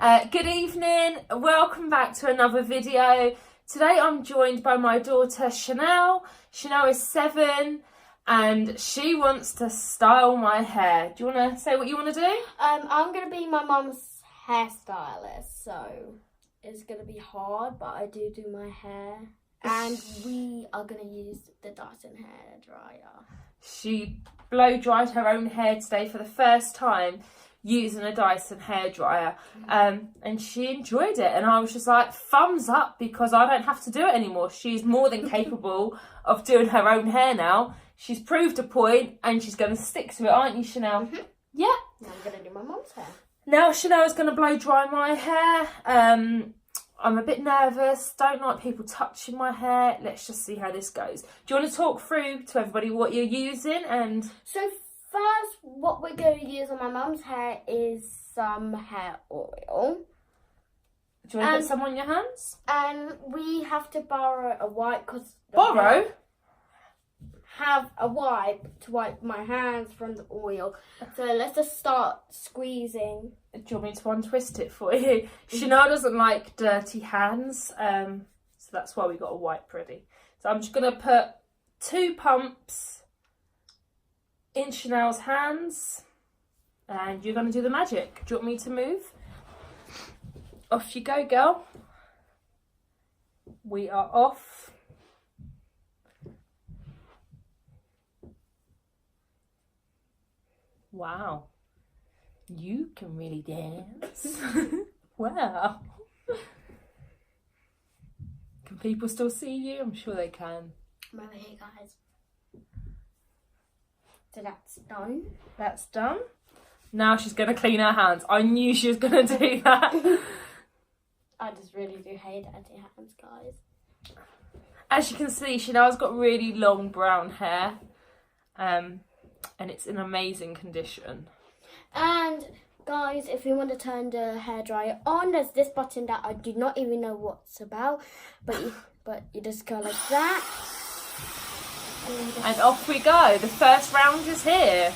Good evening, welcome back to another video. Today I'm joined by my daughter Chanel. Chanel is 7 and she wants to style my hair. Do you want to say what you want to do? I'm going to be my mum's hairstylist, so it's going to be hard, but I do my hair. And we are going to use the Dyson hairdryer. She blow dried her own hair today for the first time using a Dyson hairdryer, and she enjoyed it, and I was just like, thumbs up, because I don't have to do it anymore. She's more than capable of doing her own hair now. She's proved a point and she's going to stick to it, aren't you, Chanel? Mm-hmm. Yeah. Now I'm going to do my mum's hair. Now Chanel's going to blow dry my hair. I'm a bit nervous, don't like people touching my hair. Let's just see how this goes. Do you want to talk through to everybody what you're using? And so first, what we're going to use on my mum's hair is some hair oil. Do you want to put some on your hands? And we have to borrow a wipe, because... Borrow? Have a wipe to wipe my hands from the oil. So let's just start squeezing. Do you want me to untwist it for you? Chanel doesn't like dirty hands, so that's why we got a wipe ready. So I'm just going to put 2 pumps in Chanel's hands, and you're going to do the magic. Do you want me to move? Off you go, girl. We are off. Wow, you can really dance. Wow. Can people still see you? I'm sure they can. I'm over here, guys. So that's done. That's done. Now she's going to clean her hands. I knew she was going to do that. I just really do hate dirty hands, guys. As you can see, Chanel's got really long brown hair. And it's in amazing condition. And guys, if you want to turn the hairdryer on, there's this button that I do not even know what's about, but you just go like that, and off we go. The first round is here.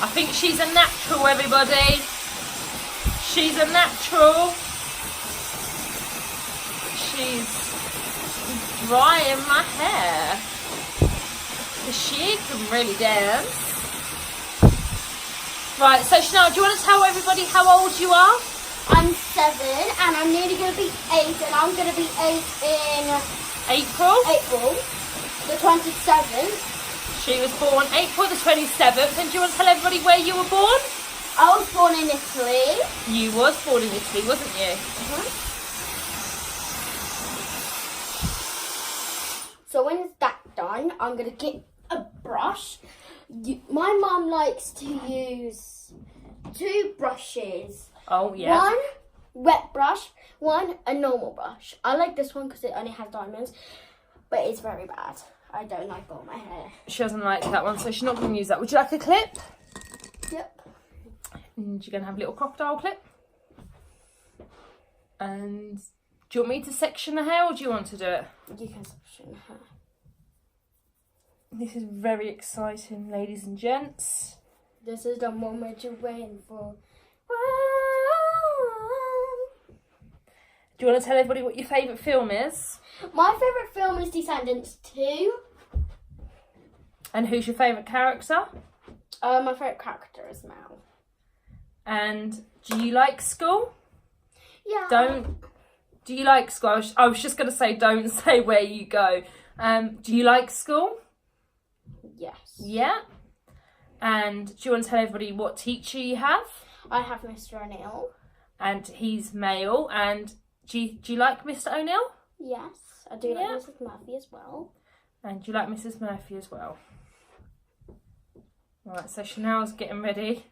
I think she's a natural, everybody. She's a natural. She's drying my hair. She can really dance. Right, so Chanel, do you want to tell everybody how old you are? I'm 7 and I'm nearly going to be 8, and I'm going to be 8 in April the 27th. She was born April the 27th. And do you want to tell everybody where you were born? I was born in Italy. You was born in Italy, wasn't you? So when it's that done, I'm going to get a brush. My mum likes to use 2 brushes. Oh, yeah. One wet brush, one a normal brush. I like this one because it only has diamonds, but it's very bad. I don't like all my hair. She doesn't like that one, so she's not going to use that. Would you like a clip? Yep. And you're going to have a little crocodile clip. And do you want me to section the hair, or do you want to do it? You can section her. This is very exciting, ladies and gents. This is the moment you're waiting for. Do you want to tell everybody what your favourite film is? My favourite film is Descendants 2. And who's your favourite character? My favourite character is Mel. And do you like school? Yeah. Do you like school? I was just going to say, don't say where you go. Do you like school? Yes. Yeah. And do you want to tell everybody what teacher you have? I have Mr. O'Neill. And he's male. And do you like Mr. O'Neill? Yes. I do like Mrs. Murphy as well. And do you like Mrs. Murphy as well? Right, so Chanel's getting ready.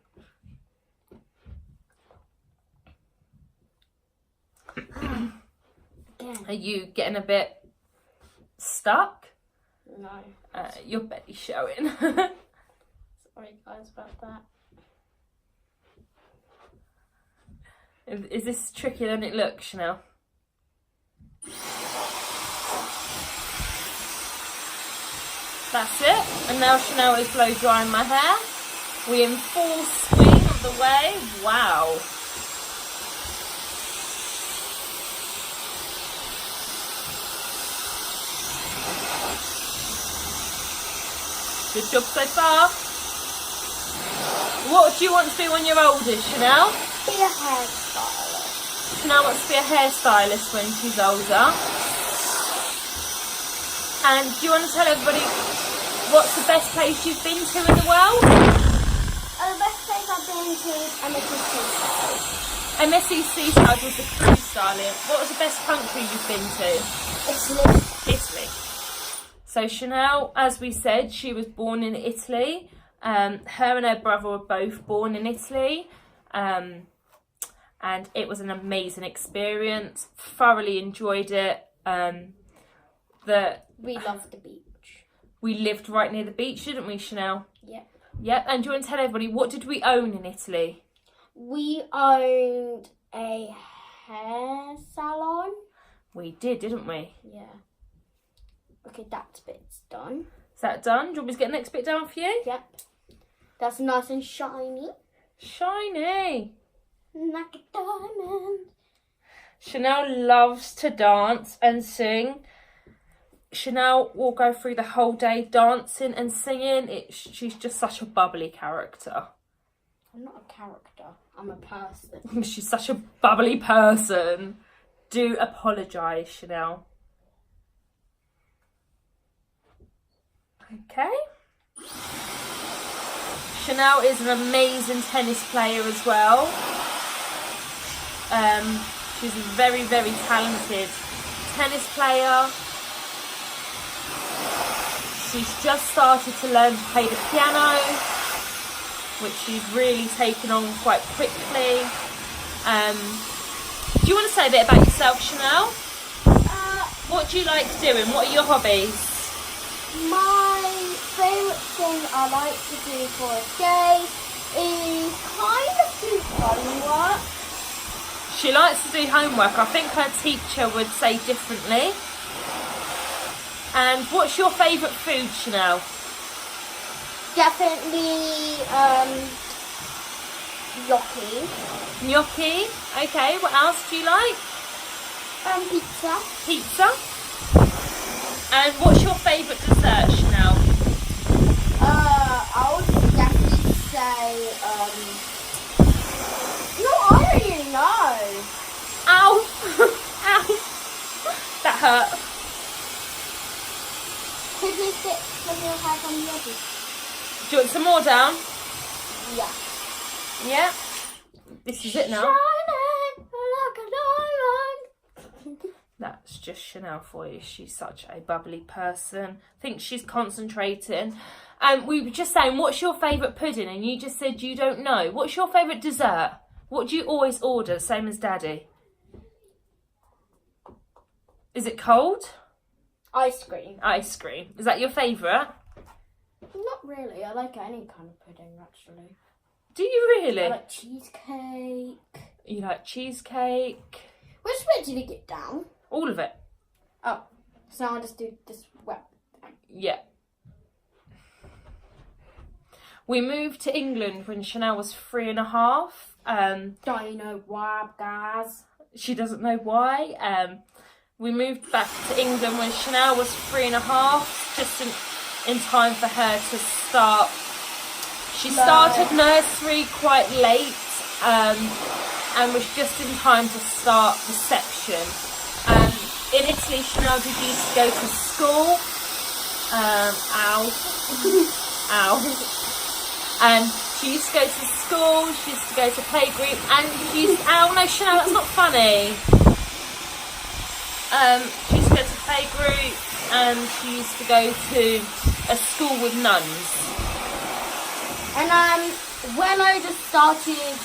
Again. Are you getting a bit stuck? No. Your belly's showing. Sorry guys about that. Is this trickier than it looks, Chanel? That's it. And now Chanel is blow drying my hair. We're in full swing of the way. Wow. Good job so far. What do you want to be when you're older, Chanel? Be a hairstylist. Chanel wants to be a hairstylist when she's older. And do you want to tell everybody what's the best place you've been to in the world? The best place I've been to is MSC Seaside was the cruise styling. What was the best country you've been to? Italy. So Chanel, as we said, she was born in Italy. Her and her brother were both born in Italy. And it was an amazing experience. Thoroughly enjoyed it. We loved the beach. We lived right near the beach, didn't we, Chanel? Yep. Yep. And do you want to tell everybody, what did we own in Italy? We owned a hair salon. We did, didn't we? Yeah. Okay, that bit's done. Is that done? Do you want me to get the next bit down for you? Yep. That's nice and shiny. Shiny. Like a diamond. Chanel loves to dance and sing. Chanel will go through the whole day dancing and singing. She's just such a bubbly character. I'm not a character. I'm a person. She's such a bubbly person. Do apologise, Chanel. Okay. Chanel is an amazing tennis player as well. She's a very, very talented tennis player. She's just started to learn to play the piano, which she's really taken on quite quickly. Do you want to say a bit about yourself, Chanel? What do you like doing? What are your hobbies? My favourite thing I like to do for a day is kind of do homework. She likes to do homework. I think her teacher would say differently. And what's your favourite food, Chanel? Definitely gnocchi. Gnocchi. Okay, what else do you like? Pizza. Pizza. And what's your favourite dessert, Chanel? I would definitely say, no, I don't even know. Ow! Ow! That hurt. Could you sit with your head on the edges? Do you want some more down? Yeah. Yeah. This is it now. Shining like a diamond. That's just Chanel for you. She's such a bubbly person. I think she's concentrating. We were just saying, what's your favourite pudding? And you just said you don't know. What's your favourite dessert? What do you always order, same as Daddy? Is it cold? Ice cream. Ice cream. Is that your favourite? Not really. I like any kind of pudding, actually. Do you really? I like cheesecake. You like cheesecake? Which bit did you get down? All of it. Oh, so now I just do this wet thing. Yeah. We moved to England when Chanel was 3.5. Don't you know why, guys? She doesn't know why. We moved back to England when Chanel was 3.5, just in time for her to start. She started nursery quite late, and was just in time to start reception. In Italy, Chanel did used to go to school. And she used to go to school, she used to go to playgroup, and she used to, ow, no, Chanel, that's not funny. She used to go to playgroup, and she used to go to a school with nuns. And when I just started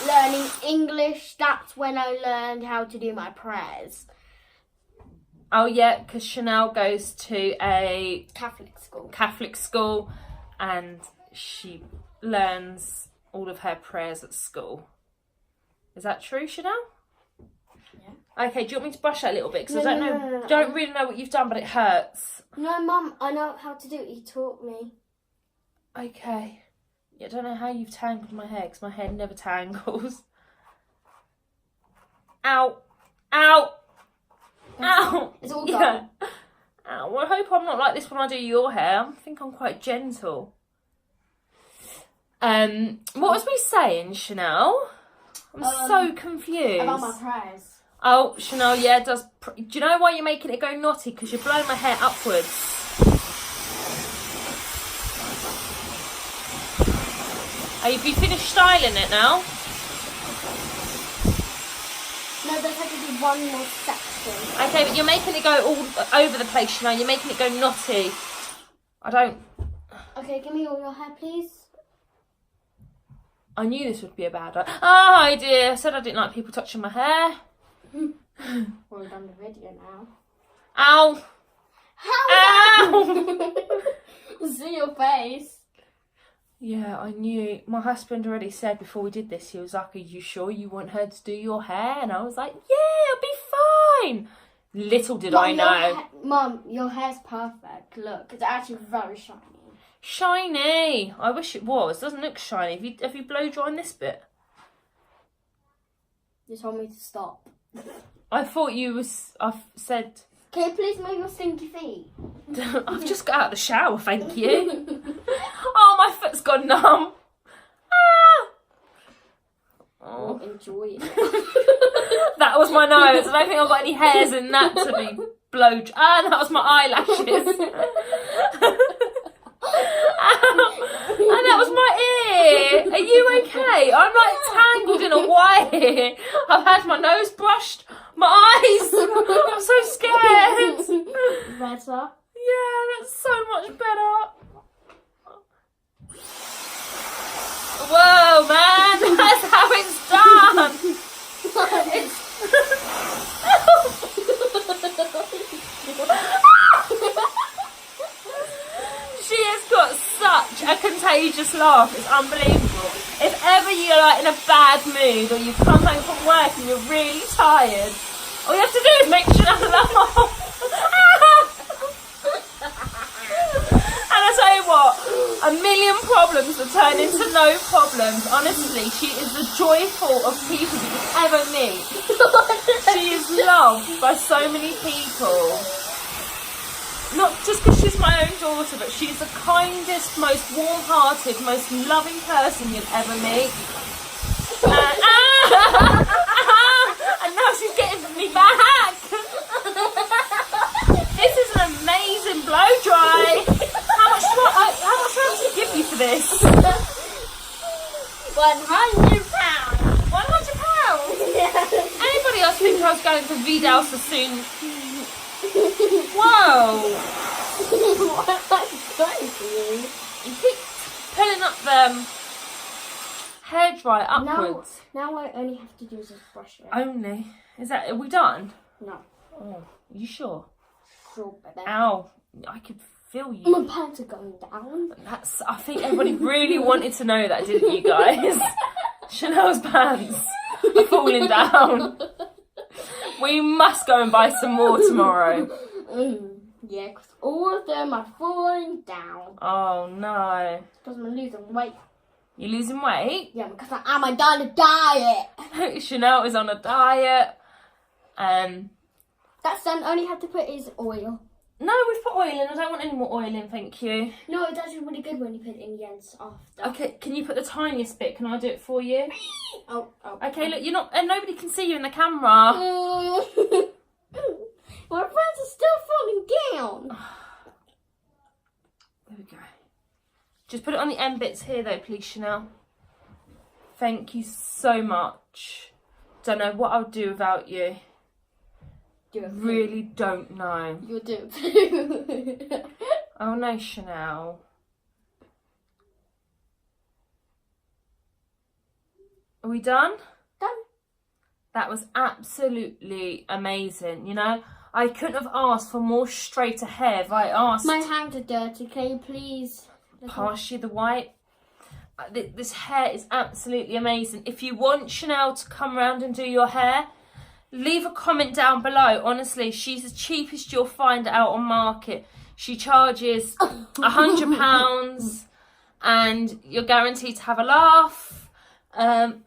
learning English, that's when I learned how to do my prayers. Oh yeah, because Chanel goes to a Catholic school, and she learns all of her prayers at school. Is that true, Chanel? Yeah. Okay, do you want me to brush that a little bit? Because I No. don't really know what you've done, but it hurts. No, Mum, I know how to do it. You taught me. Okay. Yeah, I don't know how you've tangled my hair, because my hair never tangles. Ow. Ow. Ow. It's all gone. Yeah. Ow. Well, I hope I'm not like this when I do your hair. I think I'm quite gentle. What was we saying, Chanel? I'm so confused. About my prayers. Oh, Chanel, yeah, it does. Do you know why you're making it go knotty? Because you're blowing my hair upwards. Have you finished styling it now? No, there's had to be one more section. Okay, but you're making it go all over the place, Chanel. You're making it go knotty. I don't... Okay, give me all your hair, please. I knew this would be a bad idea. Oh, dear. I said I didn't like people touching my hair. Well, we've done the video now. Ow. Ow. See your face. Yeah, I knew. My husband already said before we did this, he was like, are you sure you want her to do your hair? And I was like, yeah, it'll be fine. Little did I know. Mum, your hair's perfect. Look, it's actually very shiny. Shiny. I wish it was. It doesn't look shiny. Have you blow dried this bit? You told me to stop. I thought I've said... Can you please move your stinky feet? I've just got out of the shower, thank you. Oh, my foot's gone numb. Ah! Oh, enjoy it. That was my nose. I don't think I've got any hairs in that to be blow. That was my eyelashes. And that was my ear. Are you okay? I'm like tangled in a wire. I've had my nose brushed, my eyes. I'm so scared. Better? Yeah, that's so much better. Whoa, man, that's how it's done. She has got such a contagious laugh. It's unbelievable. If ever you're like in a bad mood or you come home from work and you're really tired, all you have to do is make Chanel laugh. And I tell you what, a million problems will turn into no problems. Honestly, she is the joyful of people you could ever meet. She is loved by so many people. Not just because she's my own daughter, but she's the kindest, most warm-hearted, most loving person you'll ever meet. And now she's getting me back. This is an amazing blow dry. How much do I have to give you for this? £100. £100? Yeah. Anybody else think I was going to Vidal Sassoon? Whoa! What am I going to you? You keep pulling up the hairdryer upwards. Now I only have to do is just brush it. Only? Are we done? No. Oh, are you sure? Sure, baby. Ow. I could feel you. My pants are going down. I think everybody really wanted to know that, didn't you guys? Chanel's pants are falling down. We must go and buy some more tomorrow. Yeah, because all of them are falling down. Oh no. Because I'm losing weight. You're losing weight? Yeah, because I'm on a diet. Chanel is on a diet. That son only had to put his oil. No, we've put oil in. I don't want any more oil in, thank you. No, it's actually really good when you put it in the ends after. Okay, can you put the tiniest bit? Can I do it for you? Oh. Okay, look, you're not, and nobody can see you in the camera. My friends are still falling down. There we go. Just put it on the end bits here though, please, Chanel. Thank you so much. Don't know what I'll do without you. Really don't know. You'll do it. Oh no, Chanel. Are we done? Done. That was absolutely amazing. You know, I couldn't have asked for more straighter hair if I asked. My hands are dirty. Can you please Pass you the white. This hair is absolutely amazing. If you want Chanel to come around and do your hair, leave a comment down below. Honestly, she's the cheapest you'll find out on market. She charges £100 and you're guaranteed to have a laugh,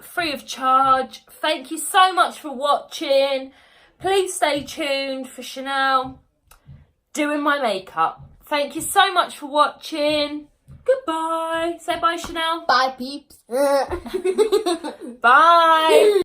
free of charge. Thank you so much for watching. Please stay tuned for Chanel doing my makeup. Thank you so much for watching. Goodbye. Say bye, Chanel. Bye, peeps. Bye.